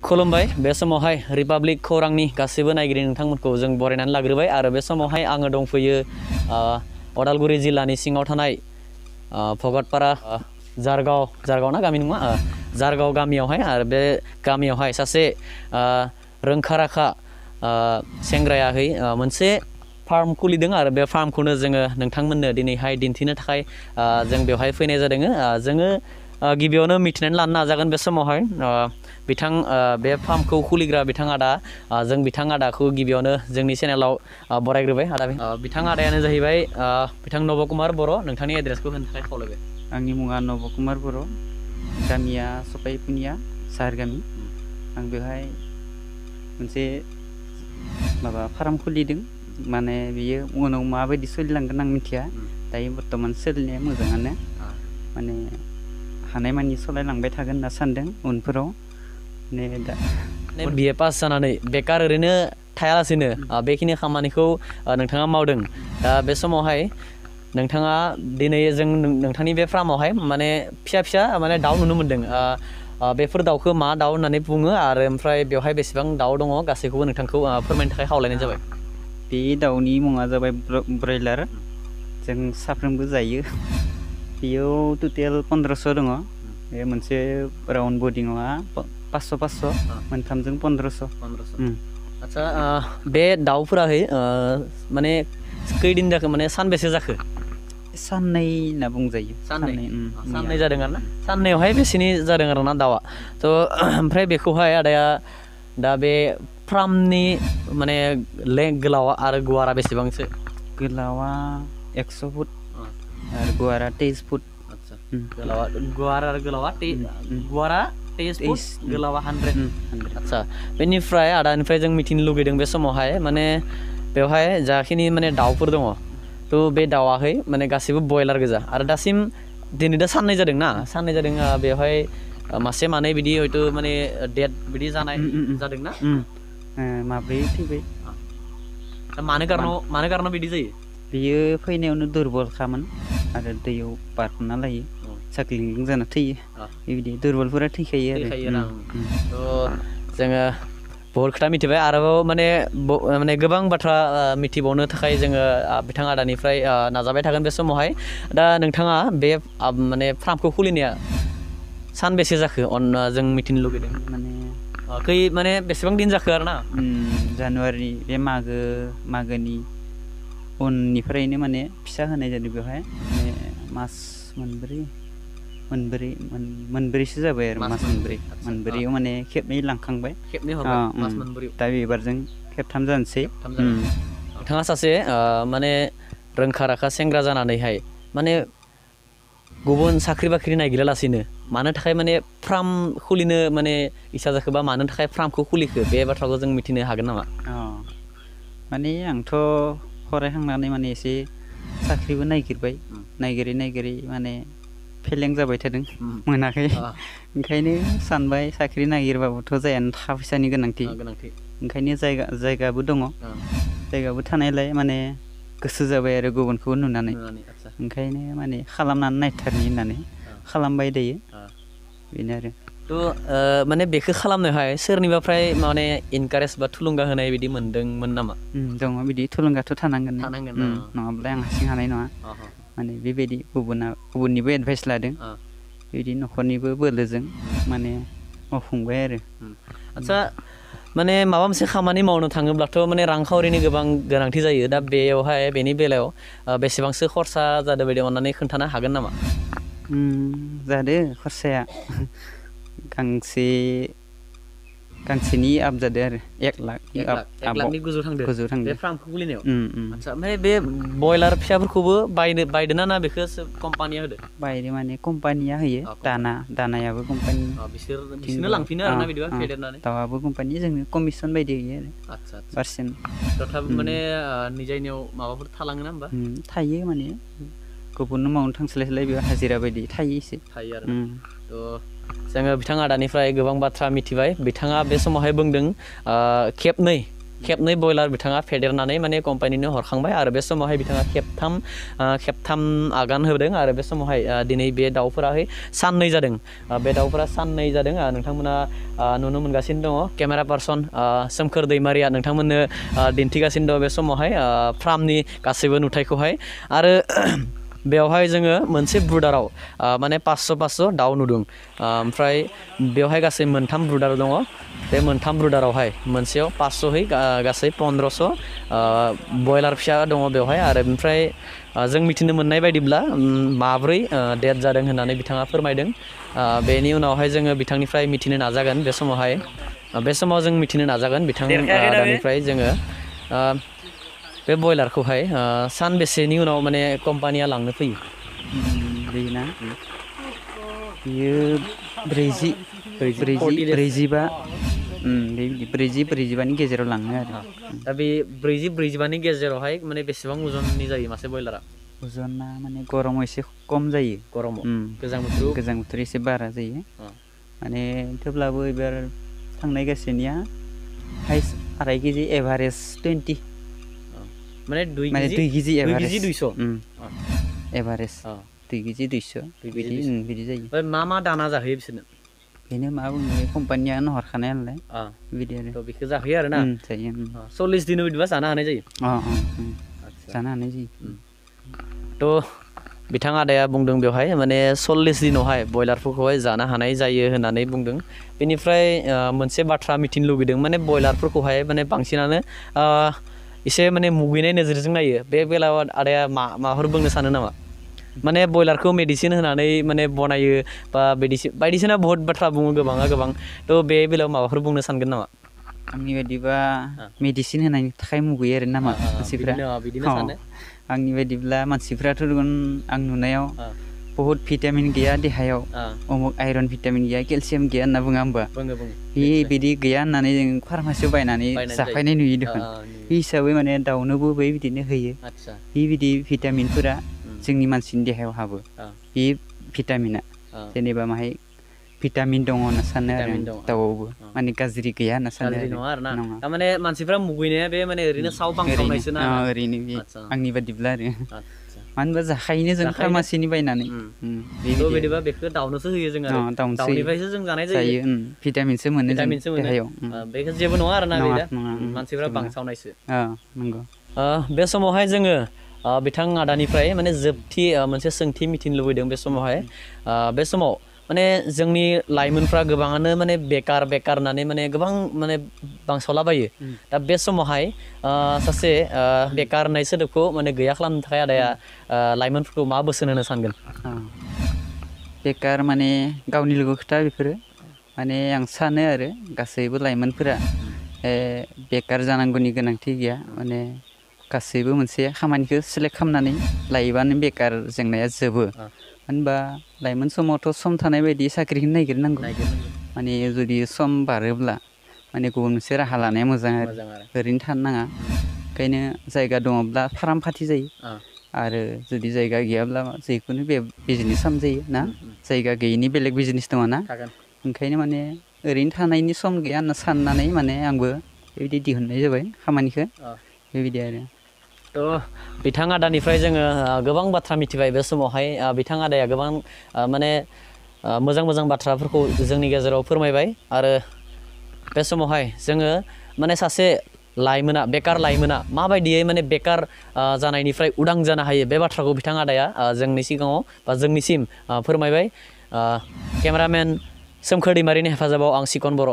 खुलुमबाय बे समावहाय रिपाब्लिक खौरांनि गासैबो नायगिरि नोंथांमोनखौ जों बरायनानै लाग्रोबाय आरो बे समावहाय आङो दंफैयो अदालगुरि जिल्लानि सिङाव थानाय भगतपारा जारगाव ना गामि नङा जारगाव गामियावहाय आरो बे गामियावहाय सासे रोंखा राखा सेंग्रायाहै मोनसे फार्म खुलिदों आरो बे फार्मखौनो जोङो नोंथांमोननो दिनैहाय दिन्थिनो थाखाय जों बेवहाय फैनाय जादों जोङो गिबियावनो मिथिनानै लानो नाजागोन बे समावहाय बे फार्मखौ खुलिग्रा बिथां आदा जों बिथां आदाखौ गिबियावनो जोंनि चेनेलाव बरायग्रोबाय आदा बिथां आदायानो जाहैबाय बिथां नबकुमार बर' नोंथांनि एड्रेसखौ होनो थाखाय खावलायबाय आंनि मुङा नबकुमार बर' गामिया सफायपुनिया साहार गामि आं बेवहाय मोनसे माबा फार्म खुलिदों माने बियो उनाव माबायदि सोलिलांगोन आं मिथिया दायो बर्तमान सोलिनाया मोजाङानो माने हानायमानि सालायलांबाय थागोन होनना सानदों उनफोराव बिए पास जानानै बेकार ओरैनो थायालासेनो बेखिनि खामानिखौ नोंथाङा मावदों दा बे समावहाय नोंथाङा दिनै जों नोंथांनि बे फार्मावहाय माने फिसा माने दाउ नुनो मोनदों बेफोर दाउखौ मा दाउ होननानै बुङो आरो ओमफ्राय बेवहाय बेसेबां दाउ दङ गासैखौबो नोंथांखौ फोरमायनो थाखाय खावलायनाय जाबाय बे दाउनि मुङा जाबाय ब्रयलार जों साफ्रोमबो जायो बेयाव टटेल 1500 दङ बे मोनसे राउन्ड बडिङा 500 मोनथामजों 1500 आदसा बे दाउफोराहै माने खैदिन जाखो माने सानबेसे जाखो साननै होनना बुंजायो साननै जादों आरो ना साननैयावहाय बेसेनि जादों आरो ना दाउआ थ' ओमफ्राय बेखौहाय आदाया दा बे फार्मनि माने गोलावा आरो गुवारा बेसेबांसो गोलावा 100 फुट आरो गुवारा 23 फुट गुवारा 23 फुट गोलावा 100 आदसा बेनिफ्राय आदानिफ्राय जों मिथिनो लुगैदों बे समावहाय माने बेवहाय जाखिनि माने दाउफोर दङ थ' बे दाउआहै माने गासैबो बयलार गोजा आरो दासिम दिनै दा साननै जादों बेवहाय मासे मानै बिदि हयथ' माने डेट बिदि जानाय जादोंना माब्रै थैबाय मानो कारनाव बिदि जायो बियो फैनायावनो दुरबलखामोन आरो दैयाव बारना लायो साख्लिं जाना थैयो बेबायदि दुरबलफोरा थैखायो आरो जोङो बहुत खोथा मिथिबाय आरोबाव माने गोबां बाथ्रा मिथिबावनो थाखाय जोङो बिथां आदानिफ्राय नाजाबाय थागोन बे समावहाय दा नोंथाङा बे माने फार्मखौ खुलिनाया सानबेसे जाखो जों मिथिनो लुगैदों माने बेसेबां दिन जाखो आरो ना जानुवारि बे मागोनि उननिफ्रायनो माने फिसा होनाय जादों बेवहाय माने मास मोनब्रैसो जाबाय आरो मास मोनब्रैयाव माने खेबनै लांखांबाय दा बेबारजों खेबथाम जानोसै नोंथाङा सासे माने रोंखा राखा सेंग्रा जानानैहाय माने गुबुन साख्रि बाख्रि नागिरालासिनो मानो थाखाय माने फार्म खुलिनो माने इसा जाखोबा मानो थाखाय फार्मखौ खुलिखो बे बाथ्राखौ जों मिथिनो हागोन नामा माने आंथ' फरायखांनानै माने एसे साख्रिबो नागिरै माने फेलें जाबाय थादों मोनाखै ओंखायनो सानबाय साख्रि नागिरबाबोथ' जायानो थाखा फैसानि गोनांथि ओंखायनो जायगाबो दङ जायगाबो थानायलाय माने गोसो जाबाय आरो गुबुनखौ नुनानै ओंखायनो माने खालामनानै नायथारनि होननानै खालामबाय दायो बेनो आरो थ' माने बेखौ खालामनोहाय सोरनिबाफ्राय माने इनकारेज बा थुलुंगा होनाय बिदि मोनदोंमोन नामा दङ बिदि थुलुंगाथ' थानांगोन नङाब्ला आं हारसिं हानाय नङा माने बेबायदि गुबुननिबो एडभाइस लादों बिदि न'खरनिबो बोलोजों माने मावफुंबाय आरो आदसा माने माबा मोनसे खामानि मावनो थाङोब्लाथ' माने रांखावरिनि गोबां गोनांथि जायो दा बेनि बेलायाव बेसेबांसो खरसा जादों बायदि अननानै खोन्थानो हागोन नामा जादों खरसाया गांसेनि आप जादों आरो 1 लाखनि गोजौ थांदों बे फार्मखौ खुलिनायाव आदसा ओमफ्राय बे बयलार फिसाफोरखौबो बायदोना ना बेखौ कम्पानिया होदो बायदो माने कम्पानिया होयो दानायाबो कम्पानि बिसोरनो लांफिनो आरोना बिदिबा फेदेरनानै दाउआबो कम्पानि जोंनो कमिसन बायदि होयो आरो आदसा पारसेन्ट तथापि माने निजायनियाव माबाफोर थालाङो ना होमबा थायो माने गुबुननो मावनो थांस्लायस्लाय बेयाव हाजिरा बायदि थायो आरो थ' जोङो बिथां आदानिफ्राय गोबां बाथ्रा मिथिबाय बिथाङा बे समावहाय बुंदों खेबनै खेबनै बयलार बिथाङा फेदेरनानै माने कम्पानिनो हरखांबाय आरो बे समावहाय बिथाङा खेबथाम आगान होदों आरो बे समावहाय दिनै बे दाउफोराहाय साननै जादों बे दाउफोरा साननै जादों नोंथांमोना नुनो मोनगासिनो दङ केमेरा पार्सन सोमखोर दैमारिया नोंथांमोननो दिन्थिगासिनो दङ बे समावहाय फार्मनि गासैबो नुथायखौहाय आरो बेवहाय जोङो मोनसे ब्रुडाराव माने 500 दाउ नुदों ओमफ्राय बेवहाय गासै मोनथाम ब्रुडार दङ बे मोनथाम ब्रुडारावहाय मोनसेयाव 500 गासै 1500 बयलार फिसा दङ बेवहाय आरो ओमफ्राय जों मिथिनो मोननाय बायदिब्ला माब्रै डेथ जादों होननानै बिथाङा फोरमायदों बेनि उनावहाय जोङो बिथांनिफ्राय मिथिनो नाजागोन बे समाव जों मिथिनो नाजागोन बिथांनिफ्राय जोङो बे बयलारखौहाय सानबेसेनि उनाव माने कम्पानिया लांनो फैयो बेना बियो 40-45 गेजेराव लाङो आरो दा बे 40-45नि गेजेरावहाय माने बेसेबां अजननि जायो मासे बयलारा अजना माने गरमाव एसे खम जायो गरमाव गोजां बोथोराव एसे बारा जायो माने थेवब्लाबो एबार थांनाय गासैनिया हाइस्ट 2.5 केजि एभारेज 20 माने 2 केजि एभारेज 200 एभारेज 2 केजि 200 बिदि जायो मा दाना जाहोयो बिसोरनो बेनो मा बुङो कम्पानियानो हरखानाय नालाय बिदि आरो बेखौ जाहोयो आरो ना जायो 40 दिन बिदिबा जानो हानाय जायो जानो हानाय जायो थ' बिथां आदाया बुंदों बेवहाय माने 40 दिनावहाय बयलारफोरखौहाय जानो हानाय जायो होननानै बुंदों बेनिफ्राय मोनसे बाथ्रा मिथिनो लुगैदों माने बयलारफोरखौहाय माने बांसिनानो एसे माने मुगैनाय नोजोरजों नायो बे बेलायाव आदाया माबाफोर बुंनो सानो नामा माने बयलारखौ मेडिसिन होनानै माने बनायो बा बायदिसिना बहुत बाथ्रा बुङो गोबां थ' बे बेलायाव माबाफोर बुंनो सानगोन नामा आंनि बायदिबा मेडिसिन होनायनि थाखाय मुगैयो आरो नामा मानसिफ्रा आंनि बायदिब्ला मानसिफ्राथ' आं नुनायाव बहुत भिटामिन गैया देहायाव अमुक आयरन भिटामिन गैया केलसियाम गैया होनना बुङा होमबा बिदि गैया होननानै जों फार्मासियाव बायनानै जाफायनाय नुयो देखुन बे हिसाबै माने दाउनोबो बिदिनो होयो बिदि भिटामिनफोरा जोंनि मानसिनि देहायाव हाबो बे भिटामिना जेनेबा माहाय भिटामिन दङ होनना सानो आरो दाउआवबो माने गाज्रि गैया होनना सानो आरोना थारमाने मानसिफ्रा मुगैनाया बे माने ओरैनो साव बांसावनायसो ना ओरैनो आंनि बादिब्ला आरो मानो होनबा जाखायोनो जों फार्मासिनि बायनानै बिदिबा बेखौ दाउनोसो होयो जों आरो दाउनिफ्रायसो जों जानाय जायो भिटामिनसो मोनो देहायाव बेखौ जेबो नङा आरोना बे मानसिफ्रा बांसावनायसो नंगौ बे समावहाय जोङो बिथां आदानिफ्राय माने जोबथि मोनसे सोंथि मिथिनो लुबैदों बे समावहाय बे समाव माने जोंनि लाइमोनफ्रा गोबाङानो माने बेकार होननानै माने गोबां माने बांसावलाबायो दा बे समावहाय सासे बेकार होननाय सोदोबखौ माने गैया खालामनो थाखाय आदाया लाइमोनफोरखौ मा बोसोन होनो सानगोन बेकार माने गावनि लोगो खोथा बेफोरो माने आं सानो आरो गासैबो लाइमोनफोरा बेकार जानांगौनि गोनांथि गैया माने गासैबो मोनसे खामानिखौ सेलेक्ट खालामनानै लायोबानो बेकार जेंनाया जोबो होनबा लाइमोन समावथ' सम थानाय बायदि साख्रिखौनो नागिरनांगौ माने जुदि सम बारोब्ला माने गुबुन मोनसे राहा लानाया मोजां आरो ओरैनो थानो नाङा ओंखायनो जायगा दङब्ला फार्म फाथि जायो आरो जुदि जायगा गैयाब्ला जिखुनु बे बिजनेस खालामजायो ना जायगा गैयिनि बेलेग बिजनेस दङ ना ओंखायनो माने ओरैनो थानायनि सम गैया होनना साननानै माने आंबो बेबायदि दिहुननाय जाबाय खामानिखौ बेबायदि आरो थ' बिथां आदानिफ्राय जोङो गोबां बाथ्रा मिथिबाय बे समावहाय बिथां आदाया गोबां माने मोजां बाथ्राफोरखौ जोंनि गेजेराव फोरमायबाय आरो बे समावहाय जोङो माने सासे बेकार लाइमोना माबायदियै माने बेकार जानायनिफ्राय उदां जानो हायो बे बाथ्राखौ बिथां आदाया जोंनि सिगाङाव बा जोंनिसिम फोरमायबाय केमेरामेन सोमखोर दैमारिनि हेफाजाबाव आं सिकन बर'